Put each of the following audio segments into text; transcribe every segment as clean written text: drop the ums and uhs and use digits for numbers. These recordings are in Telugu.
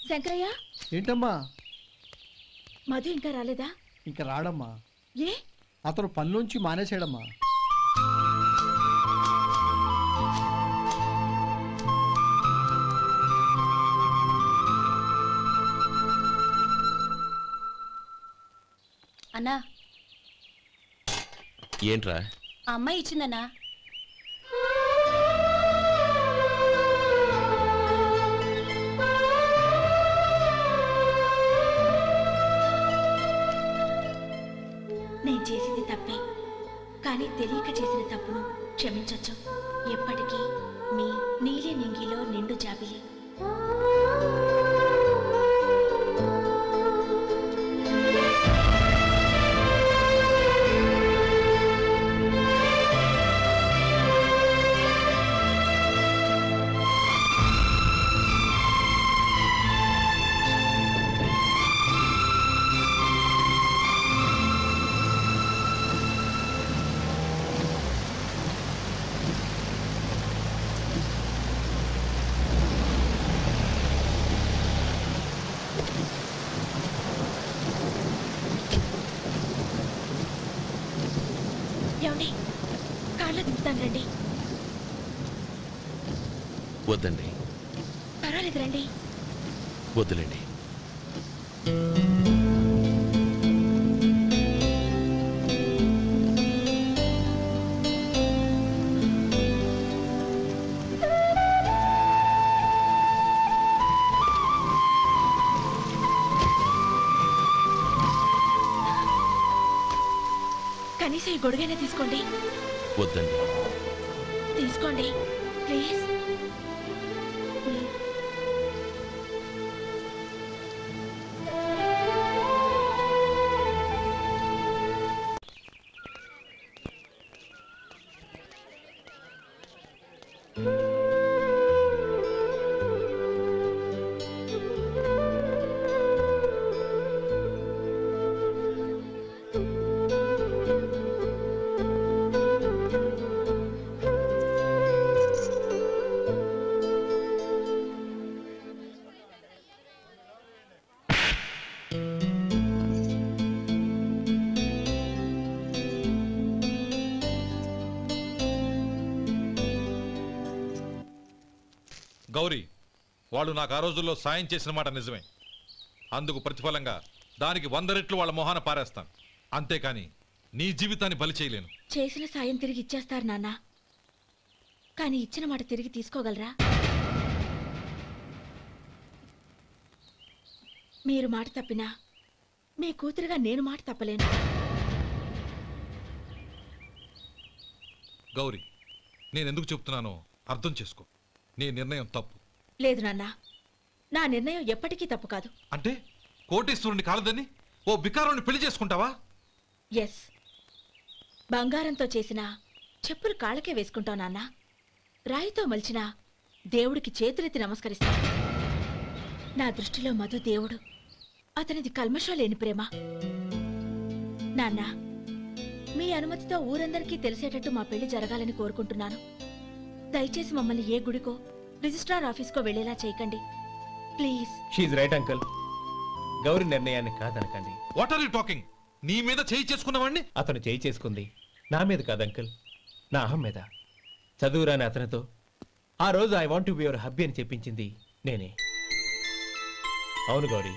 శంకరయ్య ఏంటమ్మా? మధు ఇంకా రాలేదా? ఇంకా రాడమ్మా. ఏ? అతను పనిలోంచి మానేసాడమ్మా. అన్నా. ఏంట్రా? ఆ అమ్మాయి ఇచ్చిందన్నా. నేను చేసింది తప్పే, కానీ తెలియక చేసిన తప్పును క్షమించొచ్చు. ఎప్పటికీ మీ నీలి నింగిలో నిండు జాబిలి. ఏమండి, కార్లో దింపుతాను రండి. వద్దండి. పర్వాలేదు రండి. వద్దులేండి. కనీసం ఈ గొడుగైనా తీసుకోండి. వద్దండి. తీసుకోండి ప్లీజ్. గౌరీ, వాళ్ళు నాకు ఆ రోజుల్లో సాయం చేసిన మాట నిజమే. అందుకు ప్రతిఫలంగా దానికి 100 రెట్లు వాళ్ళ మొహాన పారేస్తాను. అంతేకాని నీ జీవితాన్ని బలి చేయలేను. చేసిన సాయం తిరిగి ఇచ్చేస్తారు నాన్న, కానీ ఇచ్చిన మాట తిరిగి తీసుకోగలరా? మీరు మాట తప్పినా మీ కూతురుగా నేను మాట తప్పలేను. గౌరీ, నేనెందుకు చెప్తున్నానో అర్థం చేసుకో. నీ నిర్ణయం తప్పు. లేదు నాన్న, నా నిర్ణయం ఎప్పటికీ తప్పు కాదు. అంటే కోటీశ్వరుని కాలదని ఓ బికారుని పెళ్లి చేసుకుంటావా? ఎస్, బంగారంతో చేసిన చెప్పులు కాళ్ళకే వేసుకుంటావు నాన్న. రాయితో మలిచిన దేవుడికి చేతులెత్తి నమస్కరిస్తా. నా దృష్టిలో మధు దేవుడు, అతనిది కల్మషం లేని ప్రేమ. నాన్న, మీ అనుమతితో ఊరందరికీ తెలిసేటట్టు మా పెళ్లి జరగాలని కోరుకుంటున్నాను. దయచేసి మమ్మల్ని ఏ గుడికో రిజిస్ట్రార్ ఆఫీస్కో వెళ్లేలా చేయకండి ప్లీజ్. షీఈ్ రైట్ అంకుల్. గౌరీ నిర్ణయాన్ని కాదనకండి. What are you talking? నీ మీద చేయి చేసుకున్నవాడిని అతను చేయి చేసుకుంది నా మీద కాదు అంకుల్, నా అహం మీద. చదువురాని అతనితో ఆ రోజు I want to be your hubby అని చెప్పించింది నేనే. అవును గౌరీ,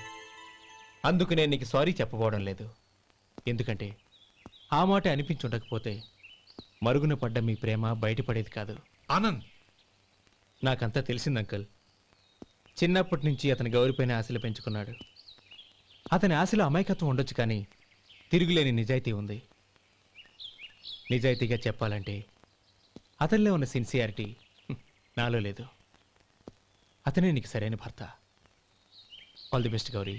అందుకు నేను నీకు సారీ చెప్పబోవడం లేదు. ఎందుకంటే ఆ మాట అనిపించుండకపోతే మరుగున పడ్డ మీ ప్రేమ బయటపడేది కాదు. ఆనంద్, నాకంతా తెలిసింది అంకుల్. చిన్నప్పటి నుంచి అతని గౌరీపైన ఆశలు పెంచుకున్నాడు. అతని ఆశలో అమాయకత్వం ఉండొచ్చు, కానీ తిరుగులేని నిజాయితీ ఉంది. నిజాయితీగా చెప్పాలంటే అతనిలో ఉన్న సిన్సియారిటీ నాలో లేదు. అతనే నీకు సరైన భర్త. All the best Gauri.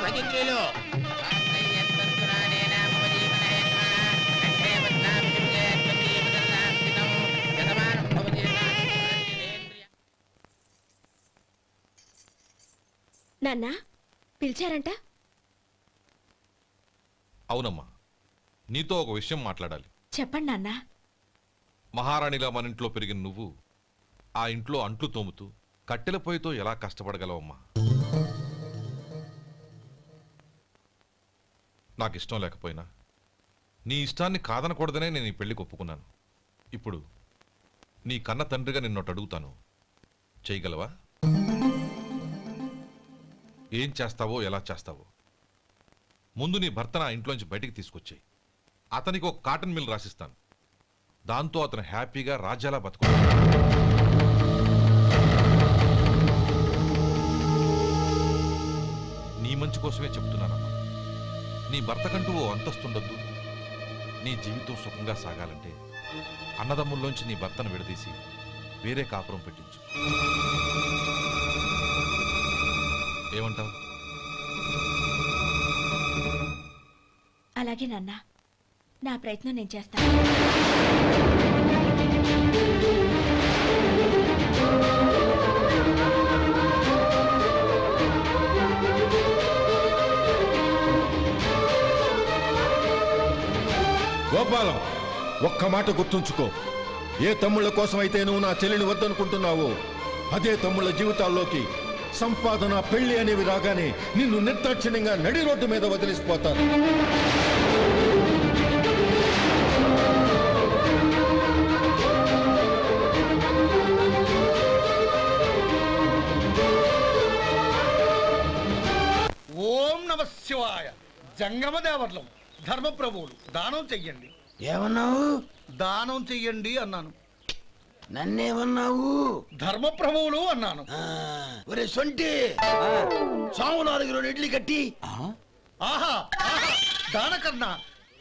భజంత్రులు నాన్న పిలిచారంట? అవునమ్మా, నీతో ఒక విషయం మాట్లాడాలి. చెప్పండి నాన్న. మహారాణిలా మన ఇంట్లో పెరిగిన నువ్వు ఆ ఇంట్లో అంట్లు తోముతూ కట్టెల పొయ్యితో ఎలా కష్టపడగలవమ్మా? నాకు ఇష్టం లేకపోయినా నీ ఇష్టాన్ని కాదనకూడదనే నేను ఈ పెళ్లికి ఒప్పుకున్నాను. ఇప్పుడు నీ కన్న తండ్రిగా నిన్నొట్టు అడుగుతాను, చేయగలవా? ఏం చేస్తావో, ఎలా చేస్తావో ముందు నీ భర్తను ఆ ఇంట్లోంచి బయటికి తీసుకొచ్చాయి. అతనికి ఒక కాటన్ మిల్ రాసిస్తాను. దాంతో అతను హ్యాపీగా రాజ్యాలా బతుకుతాడు. నీ మంచి కోసమే చెప్తున్నానమ్మా. నీ భర్తకంటూ ఓ అంతస్తుండొద్దు. నీ జీవితం సుఖంగా సాగాలంటే అన్నదమ్ముల్లోంచి నీ భర్తను విడదీసి వేరే కాపురం పెట్టించు. ఏమంటావు? అలాగే నాన్న, నా ప్రయత్నం నేను చేస్తాను. గోపాలం, ఒక్క మాట గుర్తుంచుకో. ఏ తమ్ముళ్ళ కోసమైతే నువ్వు నా చెల్లిని వద్దనుకుంటున్నావో అదే తమ్ముళ్ళ జీవితాల్లోకి సంపాదన, పెళ్లి అనేవి రాగానే నిన్ను నిర్దాక్షిణ్యంగా నడి రోడ్డు మీద వదిలిసిపోతారు. ఓం నమ శివాయ. జంగమదేవర్లం, ధర్మప్రభువులు, దానం చెయ్యండి. ఏమన్నావు? దానం చెయ్యండి అన్నాను. నన్నేమన్నావు? ధర్మప్రభువులు అన్నాను. ఒరే సొంటి, సాము 4 ఇడ్లీ కట్టి. ఆహా, దానకన్నా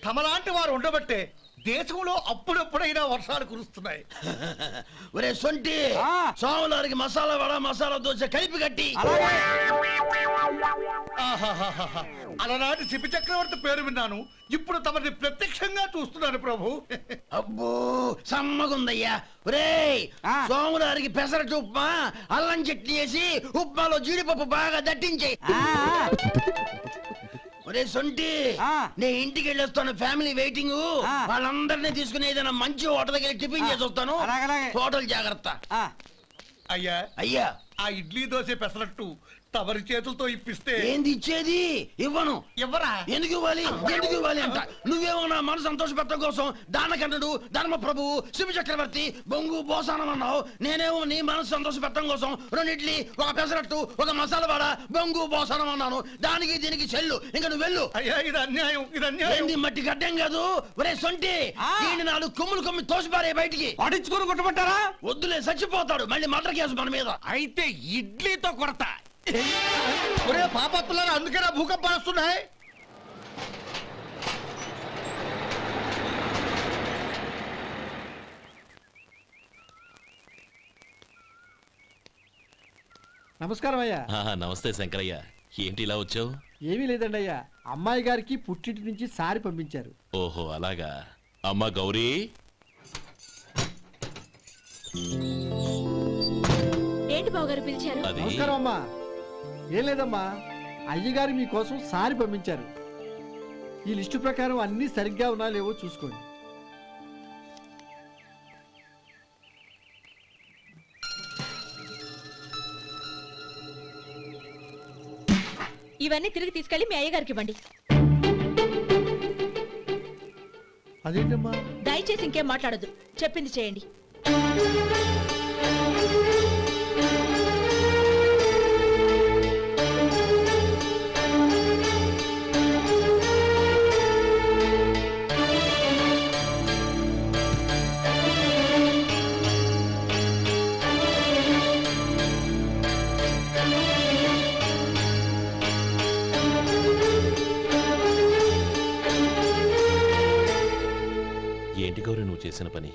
తమలాంటి వారు ఉండబట్టే దేశంలో అప్పుడప్పుడైనా వర్షాలు కురుస్తున్నాయి. ఒరే సొంటి, సాము 4 మసాలా వడ, మసాలా దోశ కలిపి కట్టి. అలనాటి శిపి చక్రవర్తి పేరు విన్నాను, ఇప్పుడు తమని ప్రత్యక్షంగా చూస్తున్నాను ప్రభు. అబ్బో సమ్మగుందయ్యా. ఒరేయ్, సోములారికి పెసరట్టు ఉప్మా, అల్లం చట్నీ వేసి ఉప్మాలో జీడిపప్పు బాగా దట్టించే. ఒరే సొంటి, నేను ఇంటికి వెళ్ళొస్తాను, ఫ్యామిలీ వెయిటింగ్. వాళ్ళందరినీ తీసుకుని ఏదైనా మంచి హోటల్ దగ్గర టిఫిన్ చేసి వస్తాను. హోటల్ జాగ్రత్త. అయ్యా అయ్యా, ఆ ఇడ్లీ దోశ పెసరట్టు తమరి చేతులతో ఇప్పిస్తే. ఏంది ఇచ్చేది? ఇవ్వను. ఎవరా? ఎందుకు ఇవ్వాలి? ఎందుకు ఇవ్వాలి అంట. నువ్వేమో నా మనసు సంతోషపెట్టడం కోసం దానకన్నుడు, ధర్మ ప్రభువు, శివ చక్రవర్తి, బొంగు బోసానం అన్నావు. నేనేమో నీ మనసు సంతోషపెట్టడం కోసం 2 ఇడ్లీ, ఒక పెసరట్టు, ఒక మసాలా వాడ, బొంగు బోసానం అన్నాను. దానికి దీనికి చెల్లు. ఇంకా నువ్వు వెళ్ళు. అయ్యా, ఇది అన్యాయం, ఇది అన్యాయం. ఏంది మట్టి గడ్డం కాదు. ఒరే సొంటి, దీన్ని 4 కొమ్ములు కొమ్మి తోసిపారే బయటికి. పడించుకుని కొట్టమంటారా? వద్దులే, చచ్చిపోతాడు. మళ్ళీ మర్డర్ కేసు మన మీద. అయితే ఇడ్లీతో కొడతా. ఒరే పాపత్తులారా, అందుకేనా భూకంపాలు వస్తున్నాయి? నమస్కారం అయ్యా. నమస్తే శంకరయ్య, ఏంటి ఇలా వచ్చావు? ఏమీ లేదండి అయ్యా, అమ్మాయి గారికి పుట్టింటి నుంచి సారి పంపించారు. ఓహో అలాగా. అమ్మా గౌరీ, ఏంటి బావగారు పిలిచారు? అది నమస్కారం అమ్మా. ఏం లేదమ్మా, అయ్యగారు మీకోసం సారి పంపించారు. ఈ లిస్టు ప్రకారం అన్నీ సరిగ్గా ఉన్నా లేవో చూసుకోండి. ఇవన్నీ తిరిగి తీసుకెళ్లి మీ అయ్యగారికి ఇవ్వండి. అదేంటమ్మా? దయచేసి ఇంకేం మాట్లాడొద్దు, చెప్పింది చేయండి. ఏంటి గౌరీ నువ్వు చేసిన పని?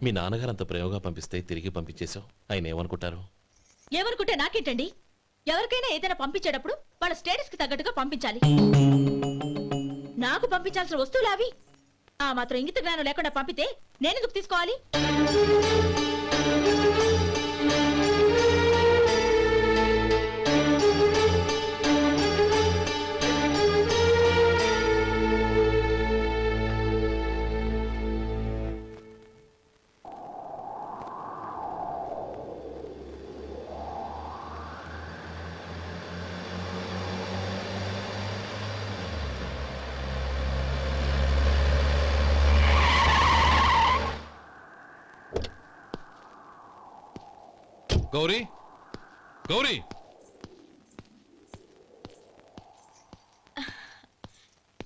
మీ నాన్నగారు అంత ప్రేమగా పంపిస్తే తిరిగి పంపించేశావు. ఆయన ఏమనుకుంటారు? ఏమనుకుంటే నాకేంటండి? ఎవరికైనా ఏదైనా పంపించేటప్పుడు వాళ్ళ స్టేటస్ కి తగ్గట్టుగా పంపించాలి. నాకు పంపించాల్సిన వస్తువులు అవి. ఆ మాత్రం ఇంగిత జ్ఞానం లేకుండా పంపితే నేనెందుకు తీసుకోవాలి? గౌరీ గౌరీ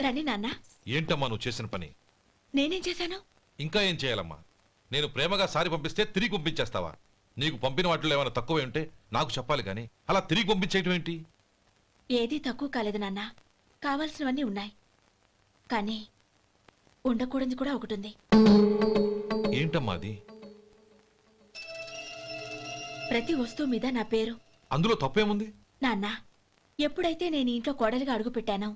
రండి నాన్న. ఏంటమ్మా నువ్వు చేసిన పని? నేనేం చేశాను? ఇంకా ఏం చేయాలమ్మా? నేను ప్రేమగా సారి పంపిస్తే తిరిగి పంపించేస్తావా? నీకు పంపిన వాటిలో ఏమైనా తక్కువ ఉంటే నాకు చెప్పాలి కానీ అలా తిరిగి పంపించేయటం ఏంటి? ఏదీ తక్కువ కాలేదు నాన్న. కావాల్సినవన్నీ ఉన్నాయి, కానీ ఉండకూడదు కూడా ఒకటి ఉంది. ఏంటమ్మా అది? ప్రతి వస్తువు మీద నా పేరు. అందులో తప్పేముంది? నాన్న, ఎప్పుడైతే నేను ఇంట్లో కోడలిగా అడుగు పెట్టానో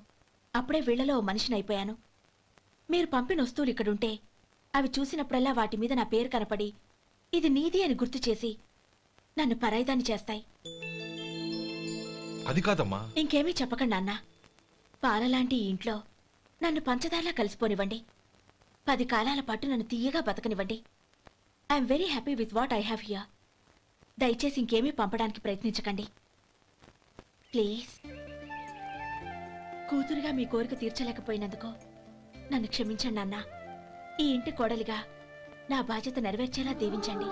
అప్పుడే వీళ్లలో ఓ మనిషిని అయిపోయాను. మీరు పంపిన వస్తువులు ఇక్కడుంటే అవి చూసినప్పుడల్లా వాటి మీద నా పేరు కనపడి ఇది నీది అని గుర్తు చేసి నన్ను పరాయిదాన్ని చేస్తాయి. అది కాదమ్మా. ఇంకేమీ చెప్పకండి నాన్న. పాలలాంటి ఈ ఇంట్లో నన్ను పంచదారలా కలిసిపోనివ్వండి. 10 కాలాల పాటు నన్ను తీయగా బతకనివ్వండి. I'm very happy with what I have here. దయచేసి ఇంకేమీ పంపడానికి ప్రయత్నించకండి ప్లీజ్. కూతురుగా మీ కోరిక తీర్చలేకపోయినందుకు నన్ను క్షమించండి నాన్న. ఈ ఇంటి కోడలిగా నా బాధ్యత నెరవేర్చేలా దీవించండి.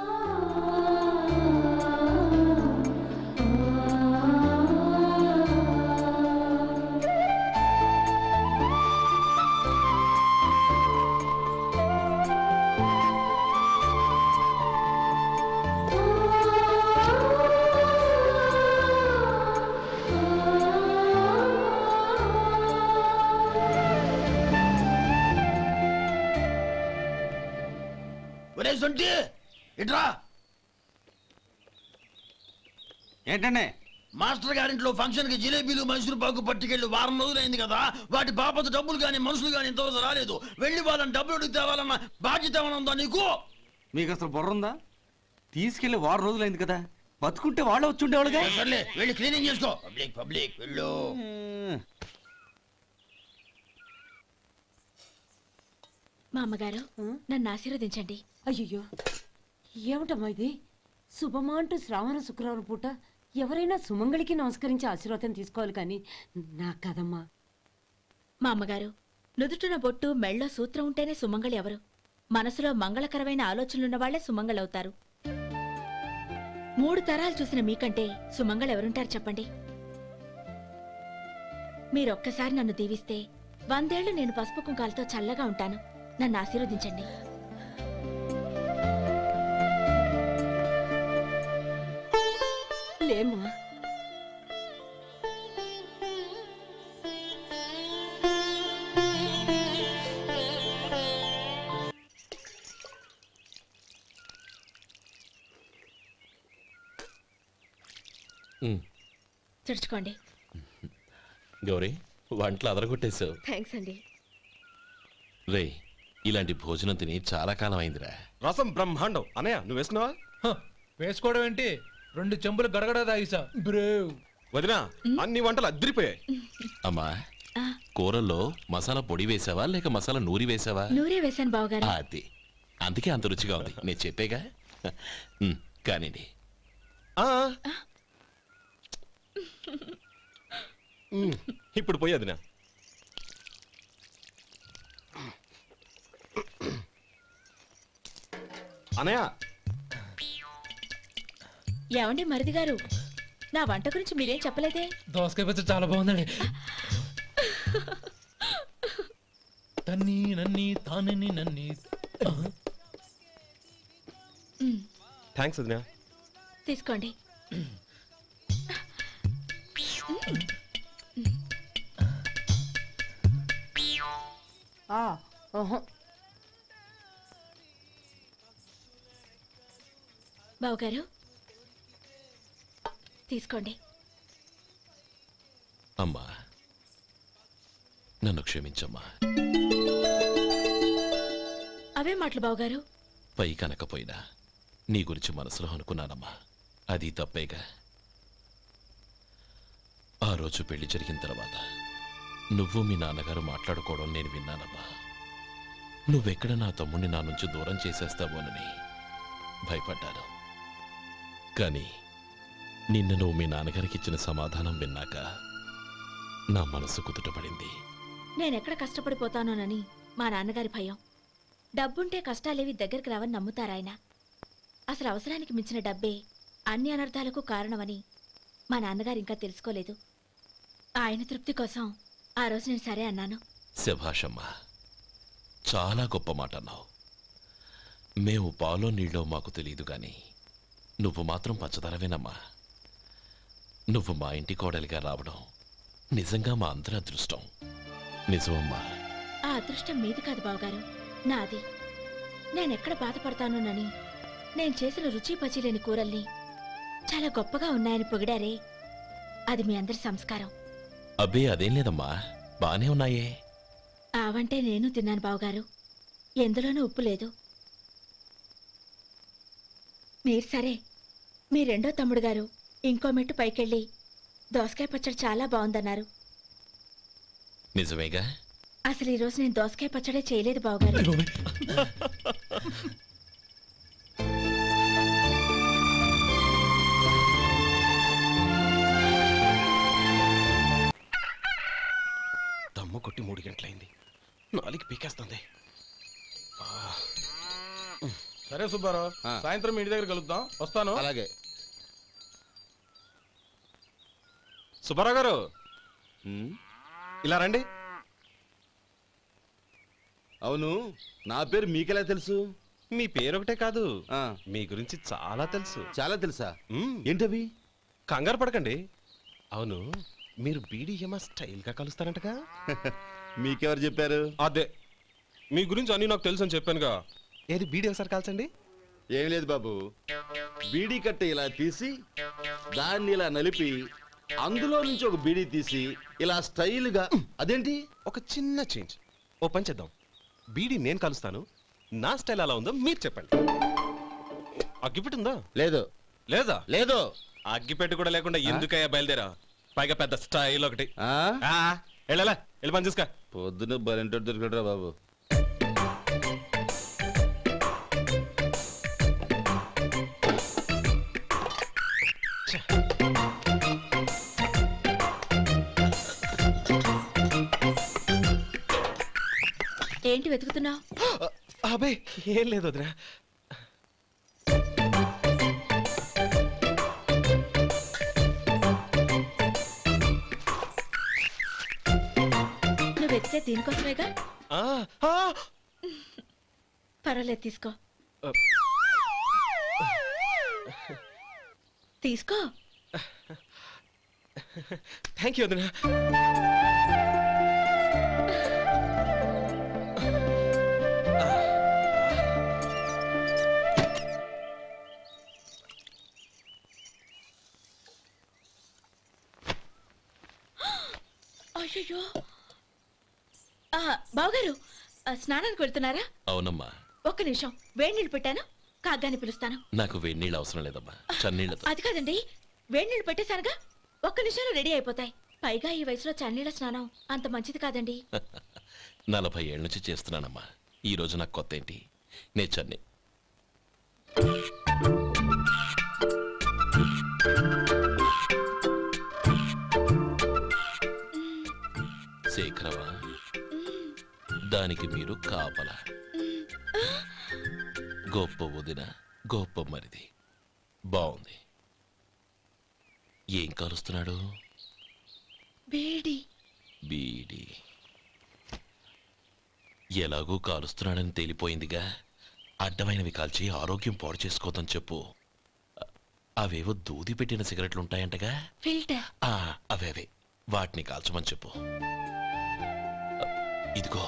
ఒరే సొంటి ఇట్రా. ఏంటండి? మాస్టర్ గారింట్లో ఫంక్షన్ కి జిలేబీలు మైసూరు పాకు పట్టుకెళ్ళి వారం రోజులైంది కదా. వాటి బాపత డబ్బులు కానీ మనుషులు కానీ ఇంతవరకు రాలేదు. వెళ్ళి వాళ్ళని డబ్బులు అడిగి తేవాలన్న బాధ్యత ఏమైనా ఉందా నీకు? మీకు అసలు బుర్ర ఉందా? తీసుకెళ్లి వారం రోజులైంది కదా, బతుకుంటే వాళ్ళు వచ్చి ఉండేవాళ్ళుగా. సర్లే వెళ్ళి క్లీనింగ్ చేసుకో. పబ్లిక్ వెళ్ళు. మా అమ్మగారు నన్ను ఆశీర్వదించండి. అయ్యో ఏమిటమ్మా ఇది? శుభమా అంటూ శ్రావణ శుక్రవారం పూట ఎవరైనా సుమంగళికి నమస్కరించి ఆశీర్వాదం తీసుకోవాలి కానీ నాకు కదమ్మా. మా అమ్మగారు, నుదుటిన బొట్టు మెళ్ళో సూత్రం ఉంటేనే సుమంగళి ఎవరు? మనసులో మంగళకరమైన ఆలోచనలున్న వాళ్లే సుమంగళవుతారు. 3 తరాలు చూసిన మీకంటే సుమంగళ ఎవరుంటారు చెప్పండి? మీరొక్కసారి నన్ను దీవిస్తే 100 ఏళ్లు నేను పసుపు కుంకాలతో చల్లగా ఉంటాను. నన్ను ఆశీర్వదించండి. లేమ్మా. చుడుచుకోండి. గౌరీ, వంటలు అదరగొట్టేశావు. థ్యాంక్స్ అండి. రే, ఇలాంటి భోజనం తిని చాలా కాలం అయిందిరా. రసం బ్రహ్మాండం. అనయ్య నువ్వు వేసుకున్నావా? వేసుకోవడం ఏంటి, 2 చెంబులు గడగడ తాగిసా. బ్రేవ్ వదినా, అన్ని వంటలు అద్దరిపోయాయి. అమ్మా, కూరల్లో మసాలా పొడి వేసావా లేక మసాలా నూరి వేసావా? నూరే వేశాను బావగారు. అది అందుకే అంత రుచిగా ఉంది. నేను చెప్పేగా. కానివ్వండి. ఇప్పుడు పోయి వదినా. అనయ్య, ఏమండి మరిది గారు, నా వంట గురించి మీరేం చెప్పలేదే? దోసకాయ పచ్చడి చాలా బాగుందండి. తన్ని నన్ని తానని నన్ని. థ్యాంక్స్ వదినా. తీసుకోండి. బావగారు తీసుకోండి. అమ్మా, నన్ను క్షమించమ్మా. అవే మాటలు బావగారు. పై కనకపోయినా నీ గురించి మనసులో అనుకున్నానమ్మా. అది తప్పేగా. ఆ రోజు పెళ్లి జరిగిన తర్వాత నువ్వు మీ నాన్నగారు మాట్లాడుకోవడం నేను విన్నానమ్మా. నువ్వెక్కడ నా తమ్ముడిని నా నుంచి దూరం చేసేస్తావోనని భయపడ్డాను. కానీ నిన్న నువ్వు మీ నాన్నగారికి ఇచ్చిన సమాధానం విన్నాక నా మనసు కుదుటపడింది. నేనెక్కడ కష్టపడిపోతానోనని మా నాన్నగారి భయం. డబ్బుంటే కష్టాలేవి దగ్గరికి రావని నమ్ముతారాయన. అసలు అవసరానికి మించిన డబ్బే అన్ని అనర్థాలకు కారణమని మా నాన్నగారు ఇంకా తెలుసుకోలేదు. ఆయన తృప్తి కోసం ఆ రోజు నేను సరే అన్నాను. శభాషమ్మా, చాలా గొప్ప మాట అన్నావు. మేము పాలో నీళ్ళో మాకు తెలియదు గాని నువ్వు మాత్రం పచ్చదరవేనమ్మా. నువ్వు మా ఇంటి కోడలిగా రావడం నిజంగా మా అందరి అదృష్టం. నిజమమ్మా. ఆ అదృష్టం మీది కాదు బావగారు, నాది. నేనెక్కడ బాధపడతానోనని నేను చేసిన రుచి పచిలేని కూరల్ని చాలా గొప్పగా ఉన్నాయని పొగిడారే, అది మీ అందరి సంస్కారం. అబ్బే అదేం లేదమ్మా, బానే ఉన్నాయే. ఆవంటే నేను తిన్నాను బావగారు, ఎందులోనూ ఉప్పు లేదు. మీరు సరే, మీ రెండో తమ్ముడు గారు ఇంకో మెట్టు పైకెళ్ళి దోసకాయ పచ్చడి చాలా బాగుందన్నారు. నిజమేగా? అసలు ఈరోజు నేను దోసకాయ పచ్చడే చేయలేదు బావగారు. దమ్ము కొట్టి 3 గంటలైంది, 4కి పీకేస్తుంది. సరే సుబ్బారావు, సాయంత్రం మీ ఇంటి దగ్గర కలుద్దాం. వస్తాను. అలాగే. సుబ్బారావు గారు ఇలా రండి. అవును, నా పేరు మీకెలా తెలుసు? మీ పేరు ఒకటే కాదు, మీ గురించి చాలా తెలుసు. చాలా తెలుసా? ఏంటవి? కంగారు పడకండి. అవును, మీరు బీడీఎం స్టైల్గా కలుస్తారంటగా? మీకెవరు చెప్పారు? అదే, మీ గురించి అన్నీ నాకు తెలుసు అని చెప్పానుగా. ఏది బీడీ ఒకసారి కాల్చండి. ఏం లేదు బాబు, బీడీ కట్ట ఇలా తీసి దాన్ని ఇలా నలిపి అందులో నుంచి ఒక బీడీ తీసి ఇలా స్టైల్గా. అదేంటి? ఒక చిన్న చేంజ్. ఓ పని చేద్దాం, బీడీ నేను కలుస్తాను, నా స్టైల్ అలా ఉందో మీరు చెప్పండి. అగ్గిపెట్టి ఉందా? లేదు. లేదా? లేదు. అగ్గిపెట్టి కూడా లేకుండా ఎందుకయ్యా బయలుదేరా? పైగా పెద్ద స్టైల్ ఒకటి. వెళ్ళాలా, వెళ్ళి పని చూసుకో. పొద్దున బలంటో దొరికడరా బాబు. ఏంటి వెతుకుతున్నావు? అబే ఏం లేదు వదినా. నువ్వు వెతికే దీనికోసమేగా. పర్వాలేదు, తీసుకో తీసుకో. థ్యాంక్ యూ వదినా. అయ్యో, బావగారు స్నానానికి వెళ్తున్నారా? అవునమ్మా. ఒక్క నిమిషం, వేడి నీళ్ళు పెట్టాను, కాగ్గాని పిలుస్తాను. నాకు వేడి నీళ్ళు అవసరం లేదమ్మా, చన్నీళ్ళతో. అది కాదండి, వేడి నీళ్ళు పెట్టేశానుగా, ఒక్క నిమిషంలో రెడీ అయిపోతాయి. పైగా ఈ వయసులో చన్నీళ్ళ స్నానం అంత మంచిది కాదండి. 40 ఏళ్ళ నుంచి చేస్తున్నానమ్మా, ఈ రోజు నాకు కొత్త ఏంటి? నే చన్ని. శేఖరవా, దానికి మీరు కాపలా. గొప్ప వదిన, గొప్ప మరిది. బాగుంది. ఏం కాలుస్తున్నాడు? బీడి. బీడి ఎలాగూ కాలుస్తున్నాడని తేలిపోయిందిగా. అడ్డమైనవి కాల్చి ఆరోగ్యం పాడు చేసుకోదని చెప్పు. అవేవో దూది పెట్టిన సిగరెట్లు ఉంటాయంటగా, ఫిల్టర్. అవే వాటిని కాల్చమని చెప్పు. ఇదిగో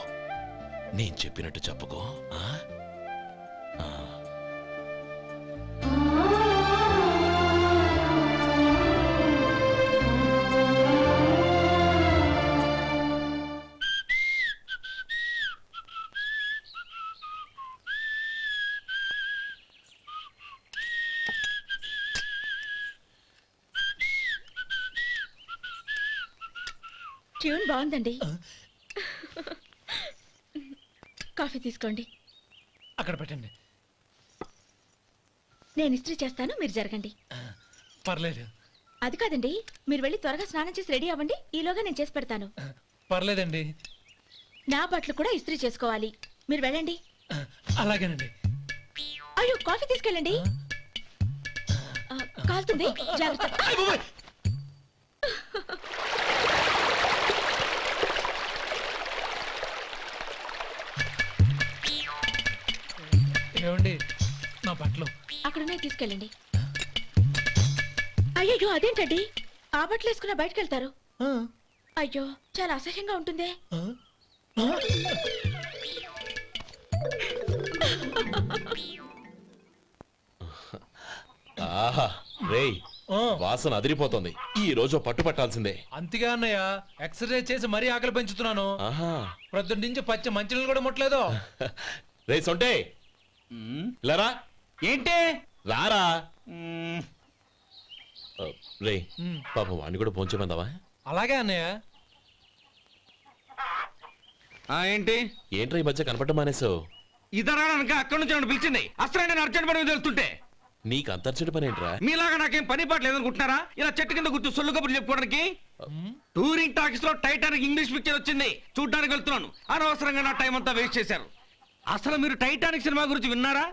నేను చెప్పినట్టు చెప్పుకో. ట్యూన్ బాగుందండి. కాఫీ తీసుకోండి. అక్కడ పెట్టండి. నేను ఇస్త్రీ చేస్తాను, మీరు జరగండి. పర్లేదు. అది కాదండి, మీరు వెళ్ళి త్వరగా స్నానం చేసి రెడీ అవ్వండి, ఈలోగా నేను చేసి పెడతాను. పర్లేదండి. నా బట్టలు కూడా ఇస్త్రీ చేసుకోవాలి, మీరు వెళ్ళండి. అలాగేనండి. అయ్యో, కాఫీ తీసుకెళ్ళండి. కాలుతుంది జాగ్రత్త. ఏమండి నా బట్టలు అక్కడున్నాయి, తీసుకెళ్ళండి. అయ్యో అదేంటండి ఆ బట్టలు వేసుకున్న బయటకు వెళ్తారు? అయ్యో చాలా అసహ్యంగా ఉంటుందే. ఆహా రేయ్, వాసన అదిరిపోతుంది. ఈ రోజు పట్టు పట్టాల్సిందే. అంతగా అన్నయ్య, ఎక్సర్సైజ్ చేసి మరీ ఆకలి పెంచుతున్నాను. ప్రొద్దున నుంచి పచ్చ మంచినీళ్ళు కూడా ముట్టలేదు. రే సొంటే లరా, ఏంటి రారా. రే పాపం వాడిని కూడా పోంచమందావా? అలాగే అన్నయ్య. ఏంటి ఏంట్రా ఈ మధ్య కనపడటం మానేసావు? ఇతరా అక్కడి నుంచి నన్ను పిలిచింది. అసలు నేను అర్జెంట్ పని తెలుస్తుంటే నీకు అంతర్చడి పని ఏంట్రా? మీలాగా నాకేం పని పాట లేదనుకుంటున్నారా? ఇలా చెట్టు కింద కూర్చో సొల్లు కబుర్లు చెప్పుకోవడానికి. టూరింగ్ టాకీస్ లో టైటానిక్ ఇంగ్లీష్ పిక్చర్ వచ్చింది, చూడడానికి వెళ్తున్నాను. అనవసరంగా నా టైం అంతా వేస్ట్ చేశారు. అసలు మీరు టైటానిక్ సినిమా గురించి విన్నారా?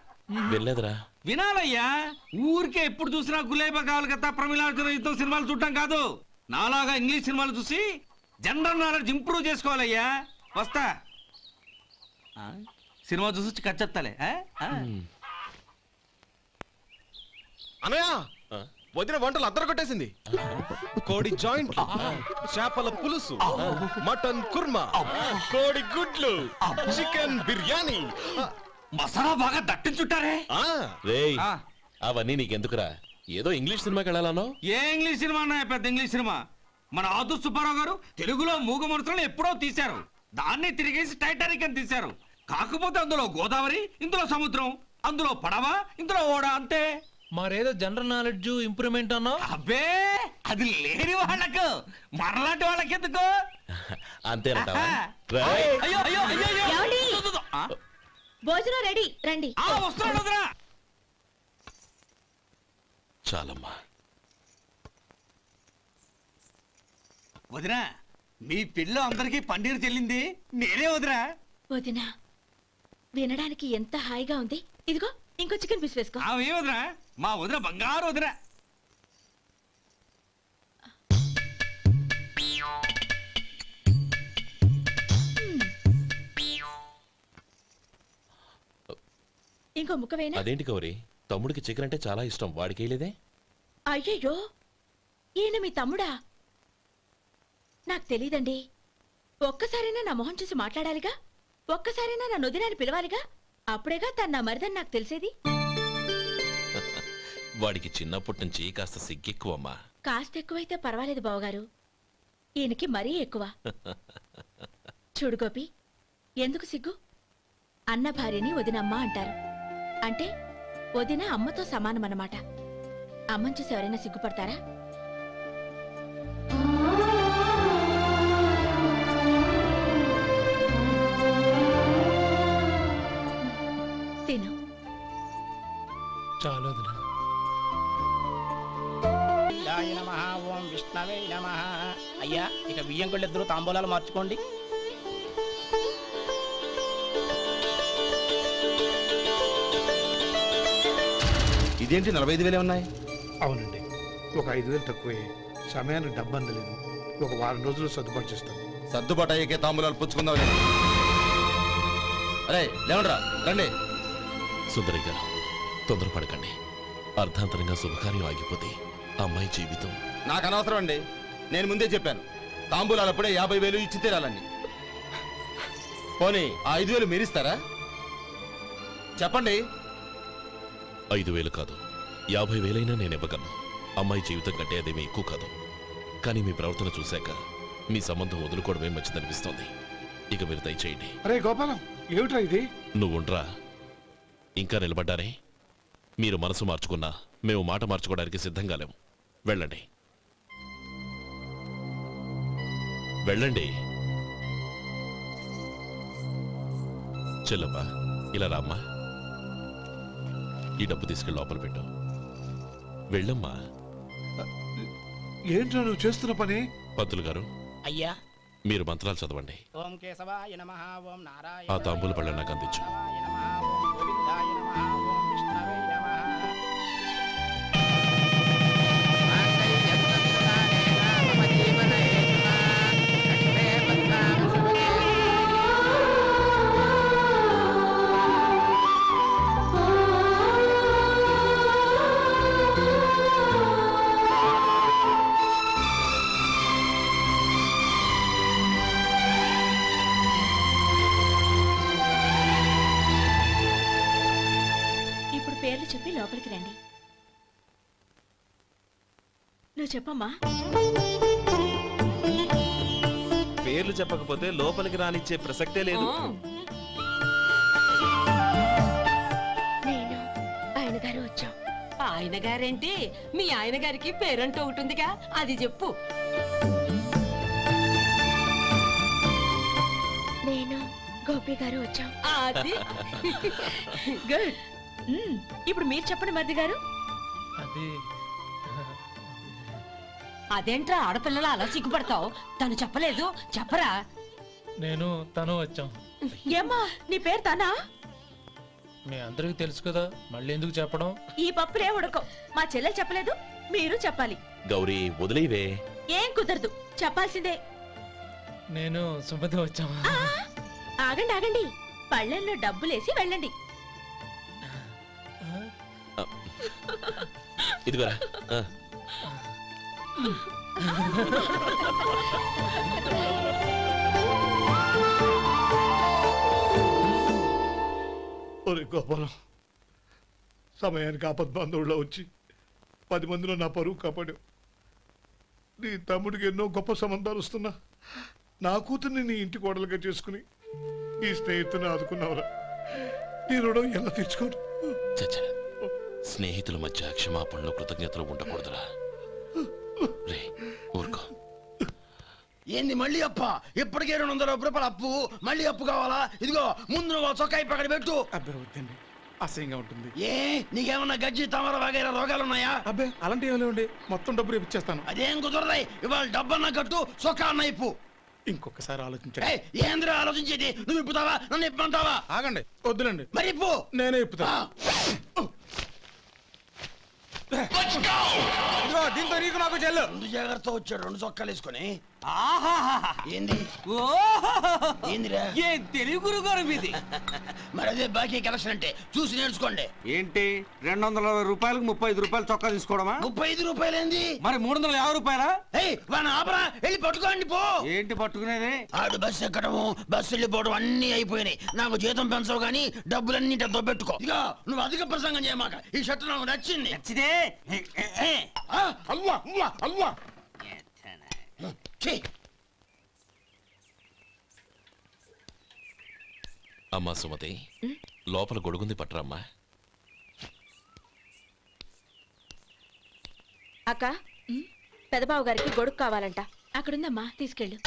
వెళ్ళలేదురా. వినాలయ్యా. ఊరికే ఎప్పుడు చూసినా గులేబా కావాలి కదా, ప్రమిళార్జున యుద్ధం సినిమాలు చూడటం కాదు. నాలాగా ఇంగ్లీష్ సినిమాలు చూసి జనరల్ నాలెడ్జ్ ఇంప్రూవ్ చేసుకోవాలయ్యా. వస్తా. సినిమా చూసి కచ్చెత్తాలే. అనయ్య, వదిన వంటలు అద్దరు కొట్టేసింది. కోడి జాయింట్, చేపల పులుసు, మటన్ కుర్మా, కోడి గుడ్లు, చికెన్ బిర్యానీ, మసాలా బాగా దట్టించుంటారే. రేయ్ అవన్నీ నీకెందుకురా? ఏదో ఇంగ్లీష్ సినిమాకి వెళ్ళాలనో? ఏ ఇంగ్లీష్ సినిమా అన్నా? పెద్ద ఇంగ్లీష్ సినిమా. మన ఆదు సుబ్బారావు గారు తెలుగులో మూగ మనుషులను ఎప్పుడో తీశారు. దాన్ని తిరిగేసి టైటానిక్ అని తీశారు. కాకపోతే అందులో గోదావరి, ఇందులో సముద్రం, అందులో పడవ, ఇందులో ఓడ, అంతే. మరేదో జనరల్ నాలెడ్జ్ ఇంప్రూవ్మెంట్ అన్నా? అబ్బే అది లేని వాళ్ళకు, మరలాంటి వాళ్ళకి ఎందుకు? అంతేనంటావా? అయ్యో అయ్యో అయ్యో, భోజనం రెడీ, రండి. వస్తున్నాడు వదరా. చాలమ్మా. వదినా, మీ పిల్ల అందరికీ పన్నీరు చెల్లింది నేనే వదినా. వదినా వినడానికి ఎంత హాయిగా ఉంది. ఇదిగో ఇంకో చికెన్ పీస్ వేసుకో. ఏ వదినా, మా వదిన బంగారు వదినా. ఇంకో ముక్క వేయనా? అదేంటి గౌరీ, తమ్ముడికి చికెన్ అంటే చాలా ఇష్టం, వాడికి వేయలేదే? అయ్యయ్యో ఈయన మీ తమ్ముడా? నాకు తెలీదండి. ఒక్కసారైనా నా మొహం చూసి మాట్లాడాలిగా, ఒక్కసారైనా నా నొదినాన్ని పిలవాలిగా, అప్పుడేగా తన నా మరిదని నాకు తెలిసేది. వాడికి చిన్నప్పటి నుంచి కాస్త సిగ్గెక్కువమ్మా. కాస్త ఎక్కువైతే పర్వాలేదు బావగారు, ఈయనకి మరీ ఎక్కువ. చూడు గోపి, ఎందుకు సిగ్గు? అన్న భార్యని వదినమ్మ అంటారు. అంటే వదిన అమ్మతో సమానమన్నమాట. అమ్మని చూసి ఎవరైనా సిగ్గుపడతారా? తిను. చాలు వదినా. ఓం విష్ణవే నమః. అయ్యా ఇక బియ్యం కొళ్ళిద్దరూ తాంబూలాలు మార్చుకోండి. ఇదేంటి 45,000 ఉన్నాయి? అవునండి, ఒక 5,000 తక్కువే. సమయానికి డబ్బు అందలేదు. ఒక వారం రోజులు సర్దుబాటు చేస్తాం. సర్దుబాటు అయ్యే తాంబూలాలు పుచ్చుకుందాం. అరే లేవండ్రా, రండి. సుందరి గారు తొందరపడకండి. అర్ధాంతరంగా శుభకార్యం ఆగిపోతే అమ్మాయి జీవితం. నాకు అనవసరం అండి, నేను ముందే చెప్పాను. తాంబూలాలు అప్పుడే 50,000 ఇచ్చి తీరాలని. పోనీ ఆ 5,000 మీరిస్తారా? చెప్పండి. 5,000 కాదు, 50,000 నేను ఇవ్వగలను. అమ్మాయి జీవితం కంటే అదేమీ ఎక్కువ కాదు. కానీ మీ ప్రవర్తన చూశాక మీ సంబంధం వదులుకోవడమే మంచిదనిపిస్తోంది. ఇక మీరు దయచేయండి. అరే గోపాలం, ఏమిట్రా ఇది? నువ్వుండ్రా. ఇంకా నిలబడ్డారే? మీరు మనసు మార్చుకున్నా మేము మాట మార్చుకోవడానికి సిద్ధంగా లేము. వెళ్ళండి వెళ్ళండి. చెల్లమ్మా ఇలా రామ్మా. ఈ డబ్బు తీసుకెళ్ళి లోపల పెట్టు. వెళ్ళమ్మా. ఏంట్రా నువ్వు చేస్తున్న పని? పంతులు గారు, అయ్యా మీరు మంత్రాలు చదవండి. ఓం కేశవాయ నమః. ఓం నారాయణ. ఆ తాంబూల పళ్ళ నాకు అందించు. ఓం గోవిందాయ నమః. ఓం విష్ణవే నమః. చెప్పి లోపలికి రండి. నువ్వు చెప్పమ్మా. పేర్లు చెప్పకపోతే లోపలికి రానిచ్చే ప్రసక్తే లేదు. నేను ఆయన గారు వచ్చాం. ఆయన గారేంటి? మీ ఆయన గారికి పేరంటూ ఒకటి ఉందిగా, అది చెప్పు. నేను గోపి గారు వచ్చాం. అది గుడ్. ఇప్పుడు మీరు చెప్పండి మరిది గారు. అదేంట్రా ఆడపిల్లలు అలా సిగ్గుపడతావు? తను చెప్పలేదు, చెప్పరా. నేను తను వచ్చాం. ఏమ్మా నీ పేరు తనా? మీ అందరికి తెలుసు కదా, మళ్ళీ ఎందుకు చెప్పడం? ఈ పప్పులే ఉడకం. మా చెల్లెలు చెప్పలేదు, మీరు చెప్పాలి. గౌరీ వదిలేవే. ఏం కుదరదు, చెప్పాల్సిందే. నేను సుమతి వచ్చాం. ఆగండి ఆగండి, పళ్ళెల్లో డబ్బులేసి వెళ్ళండి. ఇదిగోరా. ఒరే గోపాలం, సమయానికి ఆపద్బాంధవుల్లో వచ్చి 10 మందిలో నా పరువు కాపాడావు. నీ తమ్ముడికి ఎన్నో గొప్ప సంబంధాలు వస్తున్నా నా కూతుర్ని నీ ఇంటి కోడలుగా చేసుకుని నీ స్నేహితుని ఆదుకున్నావురా. నీ రుణం ఎలా తీర్చుకోరు? చచ్చా, స్నేహితుల మధ్య క్షమాపణలు కృతజ్ఞతలు ఉండకూడదురా. రే ఊరుకో. ఏంది మళ్ళీ అప్ప? ఇప్పటికే 200 రూపాయల అప్పు, మళ్ళీ అప్పు కావాలా? ఇదిగో ముందు నువ్వు చొక్కా పక్కన పెట్టు. అసహ్యంగా ఉంటుంది. ఏ నీకేమన్నా గజ్జి తమర వగైరా రోగాలున్నాయా? అబ్బే అలాంటి ఏమీ లేవండి, మొత్తం డబ్బు రేపు ఇచ్చేస్తాను. అదేం కుదరదాయి. ఇవాళ డబ్బన్నా కట్టు, చొక్కా అన్న ఇప్పు. ఇంకొకసారి ఆలోచించండి. ఏంద్రా ఆలోచించేది? నువ్వు ఇప్పుతావా, నన్ను ఇప్పమంటావా? ఆగండి, వద్దులండి. మరి ఇప్పు. నేనే ఇప్పుతా. దీంతో నీకు నాకు చెల్లు. ముందు జాగ్రత్త వచ్చాడు 2 చొక్కాలు వేసుకొని. ఏంది ఏందిరా? ఏం తెలుగు గురుగారు మీది? మరి అదే బాకీ కలెక్షన్ అంటే చూసి నేర్చుకోండి. ఏంటి 220 రూపాయలకు 35 రూపాయలు చొక్కా తీసుకోవడమా? 35 రూపాయలు ఏంది? మరి 350 రూపాయలా? వాడిని ఆపరా, వెళ్ళి పట్టుకోండి పో. ఏంటి పట్టుకునేది? ఆడు బస్సు ఎక్కడము, బస్సు వెళ్ళిపోవడం అన్ని అయిపోయినాయి. నాకు జీతం పెంచవు గానీ డబ్బులన్నీ దొబ్బెట్టుకో. ఇక నువ్వు అధిక ప్రసంగం చేయమాక. ఈ షర్ట్ నాకు నచ్చింది. నచ్చితే అల్వా అల్వా అల్వా. అమ్మా సుమతి, లోపల గొడుగుంది పట్టరమ్మా. అక్క, పెదబాబు గారికి గొడుగు కావాలంట. అక్కడుందమ్మా, తీసుకెళ్ళు.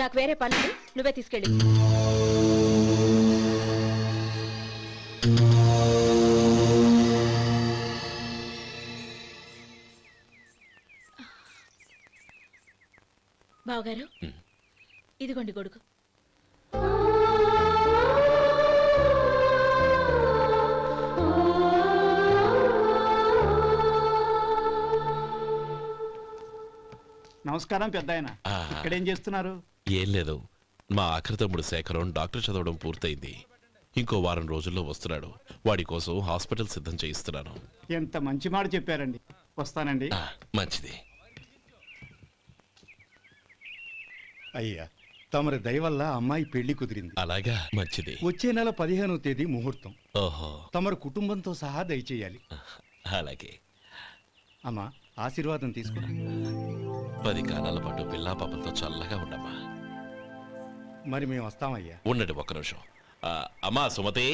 నాకు వేరే పనులు, నువ్వే తీసుకెళ్ళి. బావగారు, ఇదిగోండి గొడుగు. నమస్కారం పెద్దాయన. ఇక్కడేం చేస్తున్నారు? ఏం లేదు, మా ఆఖరి తమ్ముడు శేఖరం డాక్టర్ చదవడం పూర్తయింది. ఇంకో వారం రోజుల్లో వస్తున్నాడు. వాడి కోసం హాస్పిటల్ సిద్ధం చేయిస్తున్నాను. ఎంత మంచి మాట చెప్పారండి. వస్తానండి. మంచిది. అయ్యా, తమరి దయ వల్ల అమ్మాయి పెళ్లి కుదిరింది. అలాగా, మంచిది. వచ్చే నెల 15వ తేదీ ముహూర్తం. ఓహో. తమరు కుటుంబంతో సహా దయచేయాలి. అలాగే. అమ్మా, ఆశీర్వాదం తీసుకురా. 10 కాలాల పాటు పిల్లా పాపలతో చల్లగా ఉండమ్మా. మరి మేము వస్తామయ్యా. ఉండండి ఒక్క నిమిషం. అమ్మా సుమతి,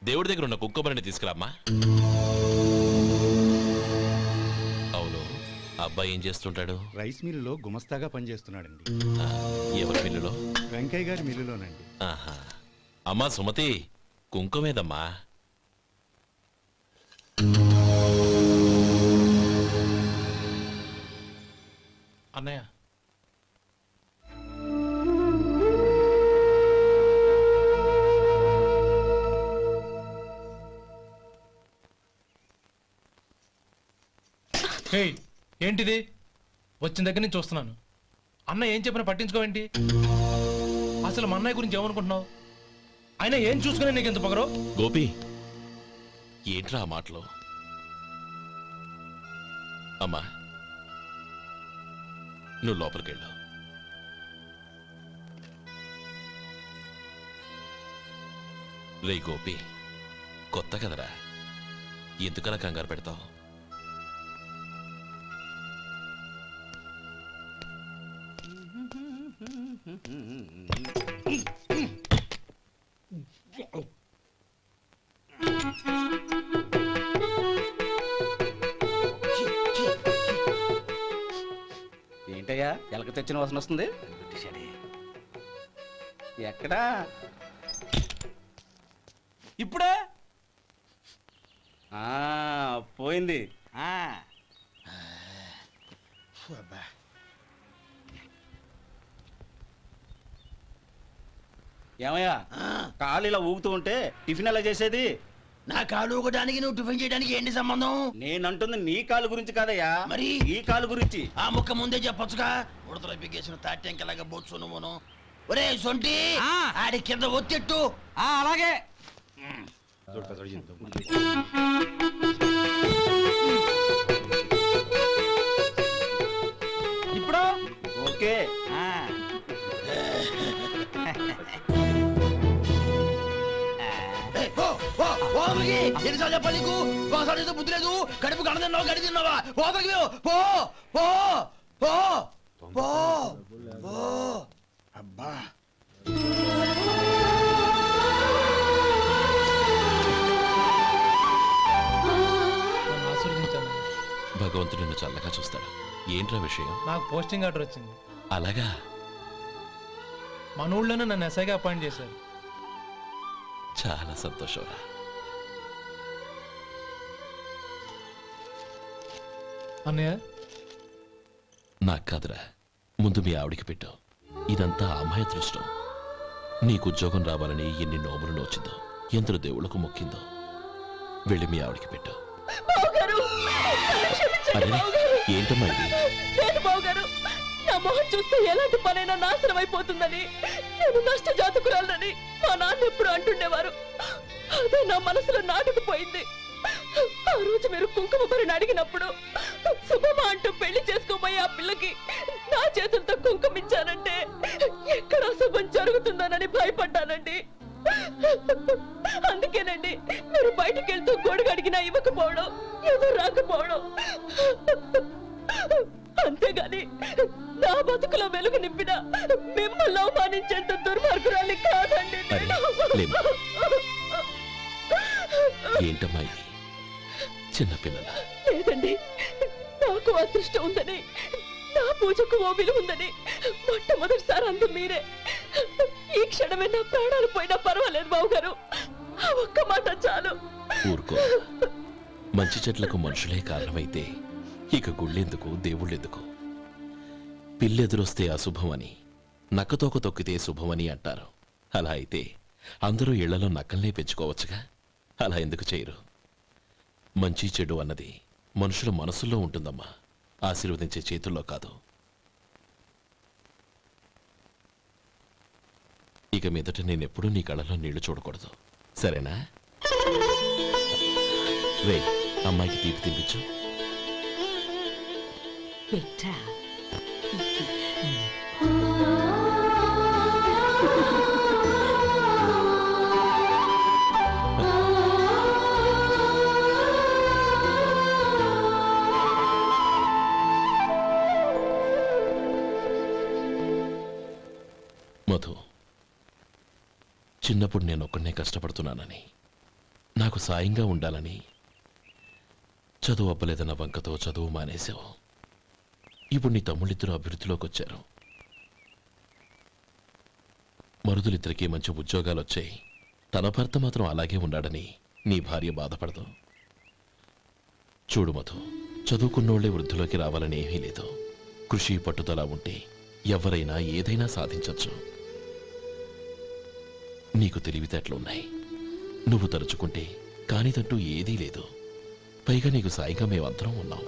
దేవుడి దగ్గర ఉన్న కుక్కమరిని తీసుకురామ్మా. అవును, అబ్బాయి ఏం చేస్తుంటాడు? రైస్ మిల్లులో గుమస్తాగా పనిచేస్తున్నాడండి. ఎవరి మిల్లులో? వెంకయ్య గారి మిల్లులోనండి. ఆహా. అమ్మా సుమతి, కుంకుమేదమ్మా? అన్నయ్య, ఏంటిది? వచ్చిన దగ్గర నుంచి చూస్తున్నాను. అన్న ఏం చెప్పినా పట్టించుకోవేంటి? అసలు మా అన్నయ్య గురించి ఏమనుకుంటున్నావు? ఆయన ఏం చూసుకునే నీకు ఎంత పొగరు? గోపి, ఏంట్రా ఆ మాటలు? అమ్మా, నువ్వు లోపలికెళ్ళు. రే గోపి, కొత్త కదరా, ఎందుకలా కంగారు పెడతావు? ఏంటయ్యా ఎలక తెచ్చిన వాసన వస్తుంది? ఎక్కడా? ఇప్పుడే పోయింది. ఏమయ్యా కాళ్ళు ఇలా ఊగుతూ ఉంటే టిఫిన్ ఎలా చేసేది? నా కాలు ఊగడానికి నువ్వు టిఫిన్ చేయడానికి ఏంటి సంబంధం? నేనంటుంది నీ కాలు గురించి కాదయ్యా, మరి ఈ కాలు గురించి. ఆ ముక్క ముందే చెప్పొచ్చుగా. ఉడతలో బిగ్గేసిన తాట్యంకలాగా బొచ్చు నువ్వును. ఒరే సొంటి, ఆడి కింద ఒత్తిట్టు. అలాగే. ఇప్పుడు ఓకే. ఎన్నిసార్లు చెప్పాలి నీకు? ఒకసారి బుద్ధి లేదు. కడుపు గడ తిన్నావు, గడి తిన్నావా? పోతకి పో పో పో పో పో. అబ్బా భగవంతుడు నిన్ను చల్లగా చూస్తాడు. ఏంట్రా విషయం? నాకు పోస్టింగ్ ఆర్డర్ వచ్చింది. అలాగా? మన ఊళ్ళోనే నన్ను ఎస్ఐగా అపాయింట్ చేశారు. చాలా సంతోషంరా. అన్నయ్య నాకు కాదురా, ముందు మీ ఆవిడికి పెట్టు. ఇదంతా అమ్మాయి దృష్టం. నీకు ఉద్యోగం రావాలని ఎన్ని నోములు నోచిందో, ఎందరు దేవుళ్లకు మొక్కిందో. వెళ్ళి మీ ఆవిడికి పెట్టు. ఏంటమ్మా ఇది? లేదు బావగారు, నా మొహం చూస్తే ఎలాంటి పనైనా నాశనం అయిపోతుందని, నేను నష్ట జాతకురాలని మా నాన్న ఎప్పుడు అంటుండేవారు. అదే నా మనసులో నాటుకుపోయింది. ఆ రోజు మీరు కుంకుమ భరిని అడిగినప్పుడు శుభమా అంటూ పెళ్లి చేసుకోబోయే ఆ పిల్లకి నా చేతులతో కుంకుమ ఇచ్చానంటే ఎక్కడ శుభం జరుగుతుందోనని భయపడ్డానండి. అందుకేనండి మీరు బయటికి వెళ్తూ గొడుగు అడిగినా ఇవ్వకపోవడం, ఏదో రాకపోవడం. అంతేగాని నా బతుకులో వెలుగు నింపిన మిమ్మల్ని అవమానించేంత దుర్మార్గురాలి కాదండి. ఏంటమ్మా ఇది? చిన్నపిల్లల లేదండి, నాకు అదృష్టం ఉందని, నా పూజకు ఓ విలువ ఉందని మొట్టమొదటిసారి అందు మీరే. ఈ క్షణమే నా ప్రాణాలు పోయినా పర్వాలేదు బావగారు, ఆ ఒక్క మాట చాలు. ఊరుకో. మంచి చెట్లకు మనుషులే కారణమైతే ఇక గుళ్ళెందుకు, దేవుళ్ళెందుకు? పిల్లెదురొస్తే అశుభమని, నక్కతోక తొక్కితే శుభమని అంటారు. అలా అయితే అందరూ ఇళ్లలో నక్కల్నే పెంచుకోవచ్చుగా. అలా ఎందుకు చేయరు? మంచి చెడు అన్నది మనుషుల మనసుల్లో ఉంటుందమ్మా, ఆశీర్వదించే చేతుల్లో కాదు. ఇక మీదట నేనెప్పుడూ నీ కళ్ళలో నీళ్లు చూడకూడదు, సరేనా? రే, అమ్మాయికి తీపి తినిపించు. మధు, చిన్నప్పుడు నేను ఒక్కడనే కష్టపడుతున్నానని, నాకు సాయంగా ఉండాలని చదువు అవ్వలేదన్న వంకతో చదువు మానేశావు. ఇప్పుడు నీ తమ్ముళ్ళిద్దరూ అభివృద్ధిలోకి వచ్చారు. మరుదులిద్దరికీ మంచి ఉద్యోగాలు వచ్చాయి. తన భర్త మాత్రం అలాగే ఉన్నాడని నీ భార్య బాధపడదు. చూడు మధు, చదువుకున్నోళ్లే వృద్ధిలోకి రావాలని ఏమీ లేదు. కృషి పట్టుదల ఉంటే ఎవరైనా ఏదైనా సాధించవచ్చు. నీకు తెలివితేటలున్నాయి. నువ్వు తలుచుకుంటే కానిదంటూ ఏదీ లేదు. పైగా నీకు సాయిగా మేమందరం ఉన్నాం.